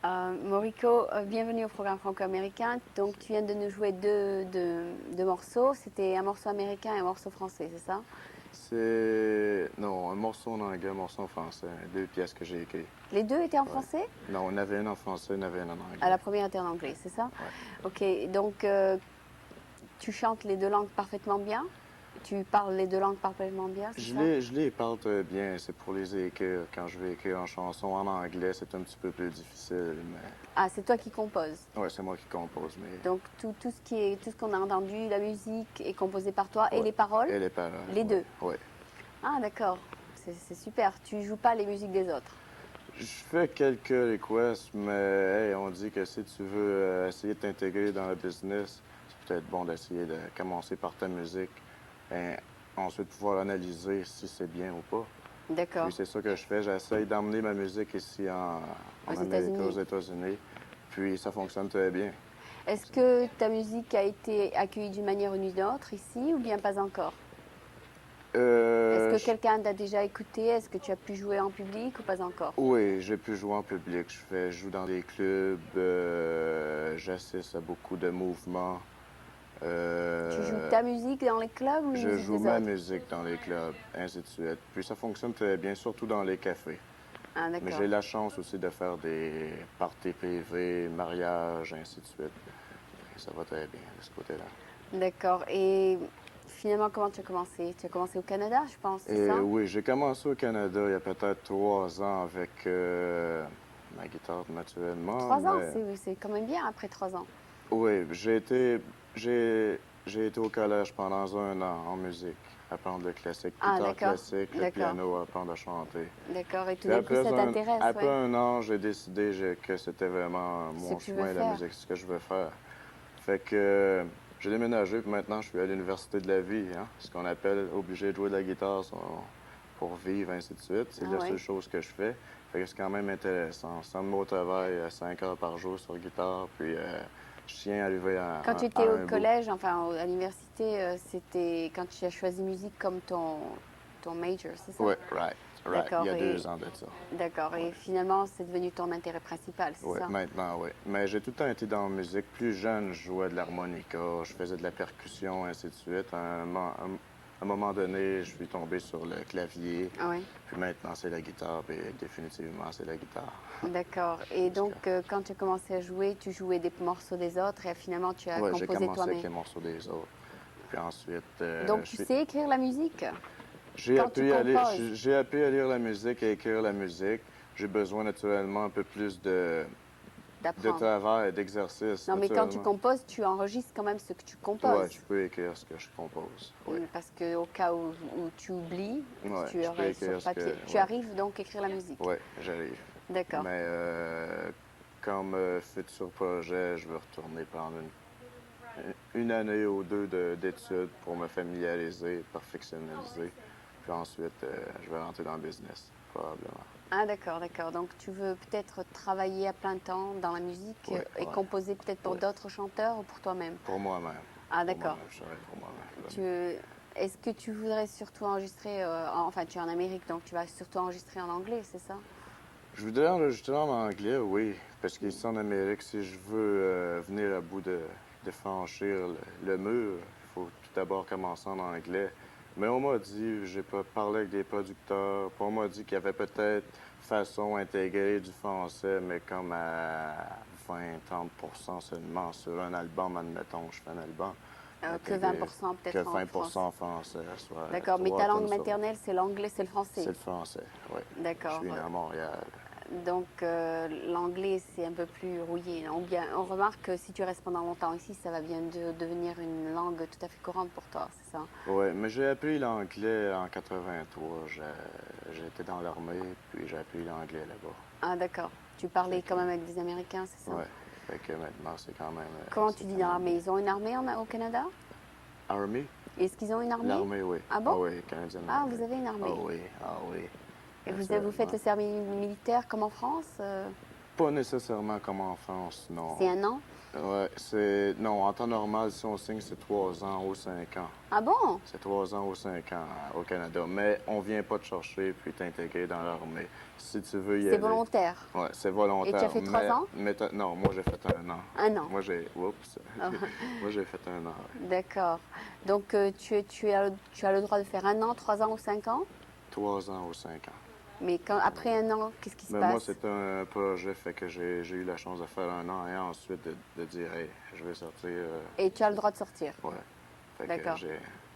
Moriko, bienvenue au programme franco-américain. Donc, tu viens de nous jouer deux morceaux. C'était un morceau américain et un morceau français, c'est ça? C'est. Non, un morceau en anglais, un morceau en français. Deux pièces que j'ai écrites. Les deux étaient en Ouais. français? Non, il y en avait une en français, il y en avait une en anglais. À la première était en anglais, c'est ça? Ouais. Ok, donc tu chantes les deux langues parfaitement bien? Tu parles les deux langues parfaitement bien, c'est ça? Je les parle très bien, c'est pour les écrire. Quand je vais écrire une chanson en anglais, c'est un petit peu plus difficile, mais. Ah, c'est toi qui composes. Ouais, c'est moi qui compose, mais. Donc tout ce qu'on a entendu, la musique est composée par toi et Ouais. les paroles? Et les paroles. Les deux. Ouais. Ah, d'accord. C'est super. Tu joues pas les musiques des autres? Je fais quelques requests, mais hey, on dit que si tu veux essayer de t'intégrer dans le business, c'est peut-être bon d'essayer de commencer par ta musique et ensuite pouvoir analyser si c'est bien ou pas. D'accord. Puis c'est ça que je fais, j'essaye d'emmener ma musique ici en Aux Amérique, États-Unis. aux États-Unis, puis ça fonctionne très bien. Est-ce que ta musique a été accueillie d'une manière ou d'une autre ici ou bien pas encore? Est-ce que Je- quelqu'un t'a déjà écouté? Est-ce que tu as pu jouer en public ou pas encore? Oui, j'ai pu jouer en public, je joue dans des clubs, j'assiste à beaucoup de mouvements. Tu joues Euh, ta musique dans les clubs ou la Je musique joue des ma autres? musique dans les clubs, ainsi de suite. Puis ça fonctionne très bien, surtout dans les cafés. Ah, Mais d'accord. j'ai la chance aussi de faire des parties privées, mariages, ainsi de suite. Et ça va très bien de ce côté-là. D'accord. Et finalement, comment tu as commencé? Tu as commencé au Canada, je pense, c'est Et ça? oui, j'ai commencé au Canada il y a peut-être 3 ans avec ma guitare naturellement, 3 ans, mais c'est quand même bien après 3 ans. oui, j'ai été au collège pendant un an en musique, apprendre le classique, Ah, guitare d'accord. classique, le D'accord. piano, apprendre à chanter. D'accord. Et tout Puis d'un coup, ça t'intéresse, après ouais. un an, j'ai décidé que c'était vraiment Ce mon que tu veux chemin, la faire. musique, ce que je veux faire. Fait que j'ai déménagé, puis maintenant je suis à l'université de la vie, hein, ce qu'on appelle obligé de jouer de la guitare pour vivre, ainsi de suite. C'est Ah, la ouais. seule chose que je fais. Fait que c'est quand même intéressant. Ça me met au travail 5 heures par jour sur guitare, puis je tiens à arriver Quand tu à étais au un bout. collège, enfin à l'université, c'était quand tu as choisi musique comme ton major, c'est ça? Ouais, right. Il y D'accord. a Et 2 ans de ça. d'accord. Ouais. Et finalement, c'est devenu ton intérêt principal, c'est Oui, ça? maintenant, oui. Mais j'ai tout le temps été dans la musique. Plus jeune, je jouais de l'harmonica, je faisais de la percussion, ainsi de suite. À un moment donné, je suis tombé sur le clavier. Ah, ouais. Puis maintenant, c'est la guitare. Puis définitivement, c'est la guitare. D'accord. Et Parce que... donc, quand tu as commencé à jouer, tu jouais des morceaux des autres et finalement, tu as Ouais, j'ai composé commencé avec toi-même. les morceaux des autres. Puis ensuite, Donc, tu sais écrire la musique quand tu composes. j'ai appris à lire la musique et écrire la musique. J'ai besoin naturellement un peu plus de D'apprendre. travail, d'exercice, Non, mais quand tu naturellement. composes, tu enregistres quand même ce que tu Ouais, composes. je peux écrire ce que je compose. Oui. Parce que au cas où tu oublies, Ouais, tu je peux aurais sur écrire ce que. papier. Tu Ouais, arrives donc à écrire la musique. ouais, j'arrive. D'accord. Mais comme futur projet, je veux retourner prendre une année ou deux d'études pour me familiariser, perfectionnaliser. Puis ensuite, je vais rentrer dans le business, probablement. Ah, d'accord, d'accord. Donc tu veux peut-être travailler à plein temps dans la musique Ouais, et ouais, composer peut-être pour ouais. d'autres chanteurs ou pour toi-même? Pour moi-même. Ah, Pour d'accord. moi-même, je serai pour moi-même. Tu, est-ce que tu voudrais surtout enregistrer, enfin tu es en Amérique, donc tu vas surtout enregistrer en anglais, c'est ça? Je voudrais enregistrer en anglais, oui, parce qu'ici en Amérique, si je veux venir à bout de franchir le mur, il faut tout d'abord commencer en anglais. Mais on m'a dit, j'ai pas parlé avec des producteurs, puis on m'a dit qu'il y avait peut-être façon intégrée du français, mais comme à 20-30% seulement sur un album, admettons, je fais un album. Que Intégrer 20% que peut-être en France. 20% français, soit D'accord, mais ta 3 tonnes langue sur... maternelle, c'est l'anglais, c'est le C'est français. le français, oui. Je D'accord. suis né à Montréal. Donc l'anglais, c'est un peu plus rouillé. On remarque que si tu restes pendant longtemps ici, ça va bien devenir une langue tout à fait courante pour toi, c'est ça? Oui, mais j'ai appris l'anglais en 83. J'étais dans l'armée, puis j'ai appris l'anglais là-bas. Ah, d'accord. Tu Fait parlais que, quand même avec des Américains, c'est ça? ouais. Fait que maintenant, c'est quand même, Comment tu c'est dis quand dans même l'armée? bien. Ils ont une armée au Canada? Army? Est-ce qu'ils ont une armée? L'armée, oui. Ah, Ah bon? oui, Canadian Ah, Army. vous avez une Ah armée. oui, ah oui. Et vous faites Naturellement. le service militaire comme en France? Pas nécessairement comme en France, non. C'est un an? Ouais, c'est... Non, en temps normal, si on signe, c'est 3 ans ou 5 ans. Ah bon? C'est 3 ans ou 5 ans au Canada. Mais on vient pas te chercher puis t'intégrer dans l'armée. Si tu veux y C'est aller... volontaire. Ouais, c'est Et tu as volontaire. fait 3 ans? Non, moi, j'ai fait 1 an. 1 an. Moi, j'ai... Oups. Ah, Moi, j'ai fait 1 an, ouais. d'accord. Donc tu as le droit de faire 1 an, 3 ans ou 5 ans? 3 ans ou 5 ans. Mais après 1 an, qu'est-ce qui se Mais moi, passe? c'est un projet, fait que j'ai eu la chance de faire 1 an et ensuite de dire, hey, je vais sortir. Et tu as le droit de sortir. Ouais. Fait que D'accord.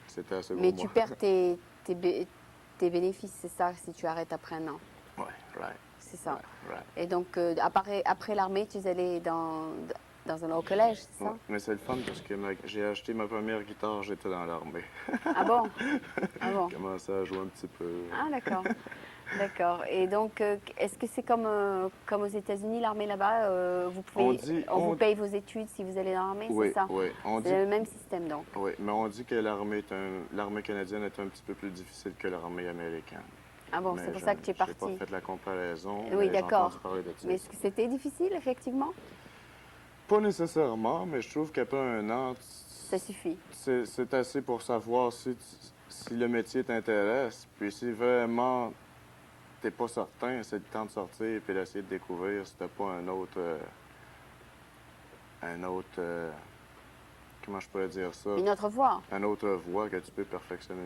c'était assez Mais pour tu moi. perds tes bénéfices, c'est ça, si tu arrêtes après 1 an. Ouais, right, C'est ça. right. Et donc, après l'armée, tu es allé au collège, c'est Ouais, ça? mais c'est le fun parce que j'ai acheté ma première guitare, j'étais dans l'armée. Ah bon? Ah bon? J'ai commencé à jouer un petit peu. Ah d'accord. D'accord. Et donc, est-ce que c'est comme aux États-Unis, l'armée là-bas, on vous paye vos études si vous allez dans l'armée, c'est Oui, ça? oui, on dit, C'est le même système donc. oui, mais on dit que l'armée canadienne est un petit peu plus difficile que l'armée américaine. Ah bon, Mais c'est pour ça que tu es j'ai pas parti. fait la comparaison, Oui, mais j'ai entendu d'accord. parler de ça. Mais est-ce que c'était difficile, effectivement? Pas nécessairement, mais je trouve qu'après 1 an, Ça suffit. c'est assez pour savoir si le métier t'intéresse. Puis si vraiment t'es pas certain, c'est le temps de sortir et puis d'essayer de découvrir si t'as pas comment je pourrais dire ça, Une autre voie. une autre voie que tu peux perfectionner.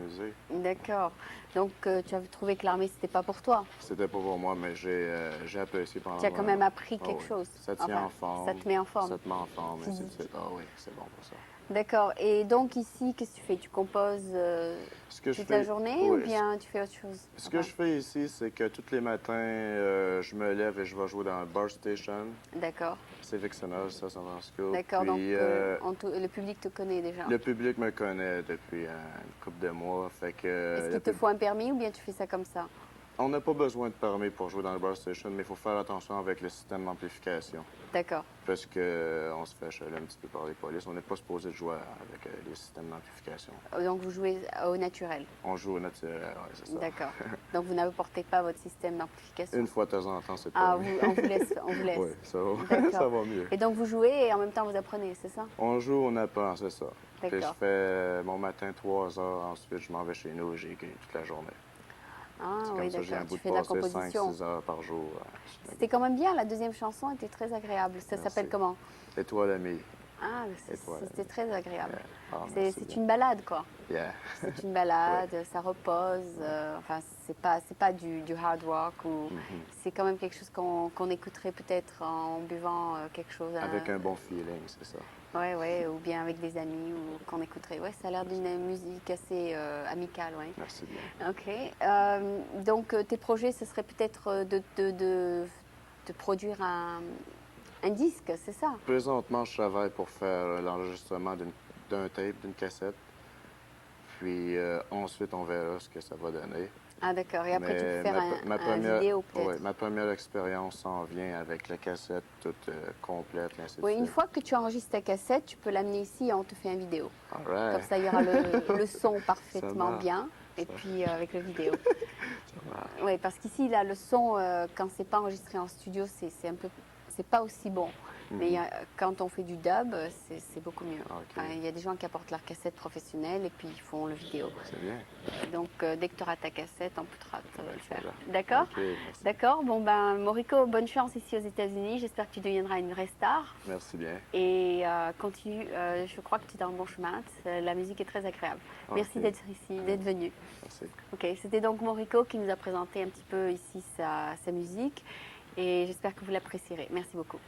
D'accord. Donc, tu as trouvé que l'armée, c'était pas pour toi. C'était pas pour moi, mais j'ai apprécié pendant Tu as quand même vraiment. appris Ah quelque oui. chose. Ça tient Enfin, en forme. ça te met en forme. Ça te met en forme, ainsi de suite. Ah oui, c'est bon pour ça. D'accord. Et donc, ici, qu'est-ce que tu fais? Tu composes Ce que je toute la fais, journée ou oui, bien tu fais autre chose? ce que je fais ici, c'est que tous les matins, je me lève et je vais jouer dans le bar station. D'accord. C'est Vixenage, ça, San Francisco. D'accord. Donc, Puis, le public te connaît déjà. le public me connaît depuis une couple de mois, fait que... Est-ce qu'il te faut un permis ou bien tu fais ça comme ça? On n'a pas besoin de permis pour jouer dans le bar station, mais il faut faire attention avec le système d'amplification. D'accord. Parce qu'on se fait achaler un petit peu par les polices. On n'est pas supposé de jouer avec les systèmes d'amplification. Donc, vous jouez au naturel. On joue au naturel, ouais, c'est ça. D'accord. Donc, vous n'apportez pas votre système d'amplification? Une fois de temps en temps, c'est Ah, pas mieux. on vous laisse. On vous laisse. Oui, ça va. D'accord. Ça va mieux. Et donc, vous jouez et en même temps, vous apprenez, c'est ça? On joue, on apprend, c'est ça. Puis je D'accord. fais mon matin 3 heures, ensuite je m'en vais chez nous et j'écris toute la journée. Ah C'est oui, comme ça, j'ai un d'accord. bout Tu de fais de la passer composition. 5-6 heures par jour. C'était quand même bien. La deuxième chanson était très agréable. Ça Merci. s'appelle comment? Et toi, l'ami? Ah, Et toi, c'était très agréable. Ah, C'est merci bien. une balade, quoi. Yeah. C'est une balade, ça repose. Enfin, c'est pas du hard rock. C'est quand même quelque chose qu'on écouterait peut-être en buvant quelque chose. Avec un bon feeling, c'est ça. Ouais, ouais, ou bien avec des amis ou qu'on écouterait. Ouais, ça a l'air d'une musique assez amicale, ouais. Merci bien. Ok. Donc, tes projets, ce serait peut-être de produire un disque, c'est ça? Présentement, je travaille pour faire l'enregistrement d'un tape, d'une cassette. Puis ensuite, on verra ce que ça va donner. Ah, d'accord. Et après, tu peux faire un vidéo, peut-être? Oui, ma première expérience s'en vient avec la cassette toute complète, ainsi de Oui, suite. une fois que tu enregistres ta cassette, tu peux l'amener ici et on te fait un vidéo. All right. Comme ça, il y aura le son parfaitement marche. bien. Et puis avec le vidéo. Ça marche. Oui, parce qu'ici, là, le son, quand c'est pas enregistré en studio, c'est pas aussi bon. Mais quand on fait du dub, c'est beaucoup mieux. Ok. Enfin, il y a des gens qui apportent leur cassette professionnelle et puis ils font le vidéo. C'est bien. Donc, dès que tu auras ta cassette, on peut le faire. Voilà. D'accord? Ok, merci. D'accord. Bon, ben, Moriko, bonne chance ici aux États-Unis. J'espère que tu deviendras une vraie star. Merci bien. Et continue. Je crois que tu es dans le bon chemin. La musique est très agréable. Ok. Merci d'être ici, d'être venu. Merci. Ok, c'était donc Moriko qui nous a présenté un petit peu ici sa musique. Et j'espère que vous l'apprécierez. Merci beaucoup.